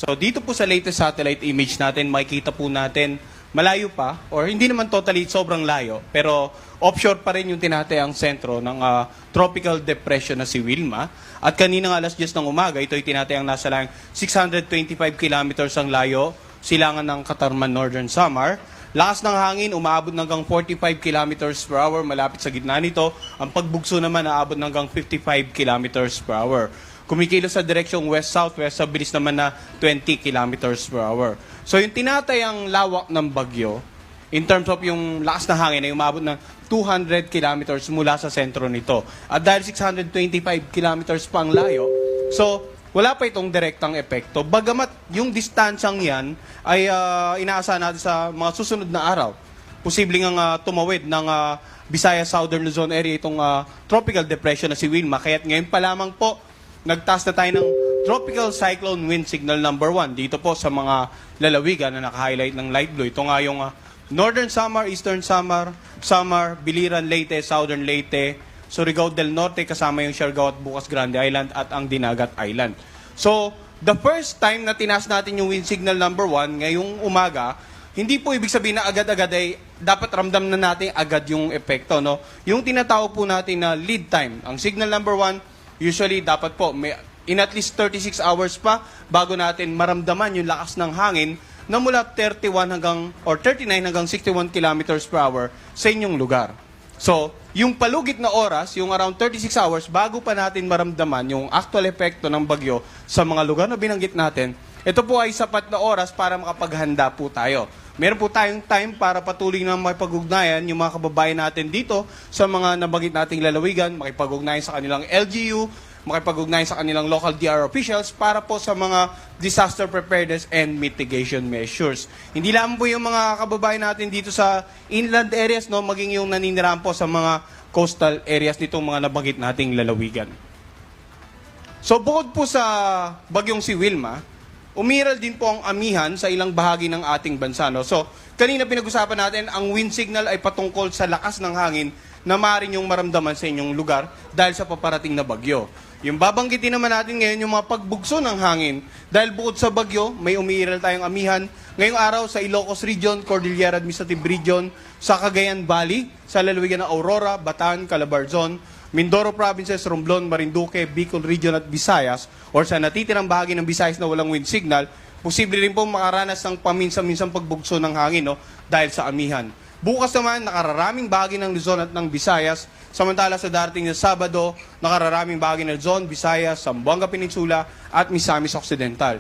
So dito po sa latest satellite image natin, makikita po natin malayo pa, or hindi naman totally sobrang layo, pero offshore pa rin yung tinatayang sentro ng tropical depression na si Wilma. At kanina alas 10 ng umaga, ito ay tinatayang nasa lang 625 kilometers ang layo, silangan ng Katarman Northern Samar. Lakas ng hangin, umaabot hanggang 45 kilometers per hour, malapit sa gitna nito. Ang pagbugso naman, aabot hanggang 55 kilometers per hour. Kumikilos sa direksyong west-southwest sa bilis naman na 20 kilometers per hour. So yung tinatayang lawak ng bagyo, in terms of yung lakas na hangin, ay umabot ng 200 kilometers mula sa sentro nito. At dahil 625 kilometers pa ang layo, so wala pa itong direktang epekto. Bagamat yung distansyang yan ay inaasahan natin sa mga susunod na araw. Posibleng ang tumawid ng Visayas Southern Luzon area itong tropical depression na si Wilma. Kaya't ngayon pa lamang po, nagtaas na tayo ng Tropical Cyclone Wind Signal number 1 dito po sa mga lalawigan na naka-highlight ng light blue. Ito nga yung Northern Samar, Eastern Samar, Biliran, Leyte, Southern Leyte, Surigao del Norte, kasama yung Siargao at Bukas Grande Island at ang Dinagat Island. So, the first time na tinaas natin yung wind signal number 1 ngayong umaga, hindi po ibig sabihin na agad-agad ay dapat ramdam na natin agad yung epekto. No? Yung tinatawag po natin na lead time, ang signal number 1, usually, dapat po, may, in at least 36 hours pa bago natin maramdaman yung lakas ng hangin na mula 31 hanggang, or 39 hanggang 61 kilometers per hour sa inyong lugar. So, yung palugit na oras, yung around 36 hours, bago pa natin maramdaman yung actual epekto ng bagyo sa mga lugar na binanggit natin, ito po ay sapat na oras para makapaghanda po tayo. Meron po tayong time para patuloy na makipag-ugnayan yung mga kababayan natin dito sa mga nabanggit nating lalawigan, makipag-ugnayan sa kanilang LGU, makipag-ugnayan sa kanilang local DR officials para po sa mga disaster preparedness and mitigation measures. Hindi lang po yung mga kababayan natin dito sa inland areas, no, maging yung naninirahan po sa mga coastal areas nitong mga nabanggit nating lalawigan. So bukod po sa bagyong si Wilma, umiral din po ang amihan sa ilang bahagi ng ating bansa. No? So, kanina pinag-usapan natin, ang wind signal ay patungkol sa lakas ng hangin na maaaring yung maramdaman sa inyong lugar dahil sa paparating na bagyo. Yung babanggitin naman natin ngayon yung mga pagbugso ng hangin. Dahil bukod sa bagyo, may umiiral tayong amihan. Ngayong araw sa Ilocos Region, Cordillera Administrative Region, sa Cagayan Valley, sa lalawigan ng Aurora, Bataan, Calabarzon, Mindoro Provinces, Romblon, Marinduque, Bicol Region at Visayas, or sa natitirang bahagi ng Visayas na walang wind signal, posible rin po makaranas ng paminsan-minsang pagbugso ng hangin, no, dahil sa amihan. Bukas naman, nakararaming bahagi ng Luzon at ng Visayas, samantala sa darating na Sabado, nakararaming bahagi ng Luzon, Visayas, Zamboanga Peninsula at Misamis Occidental.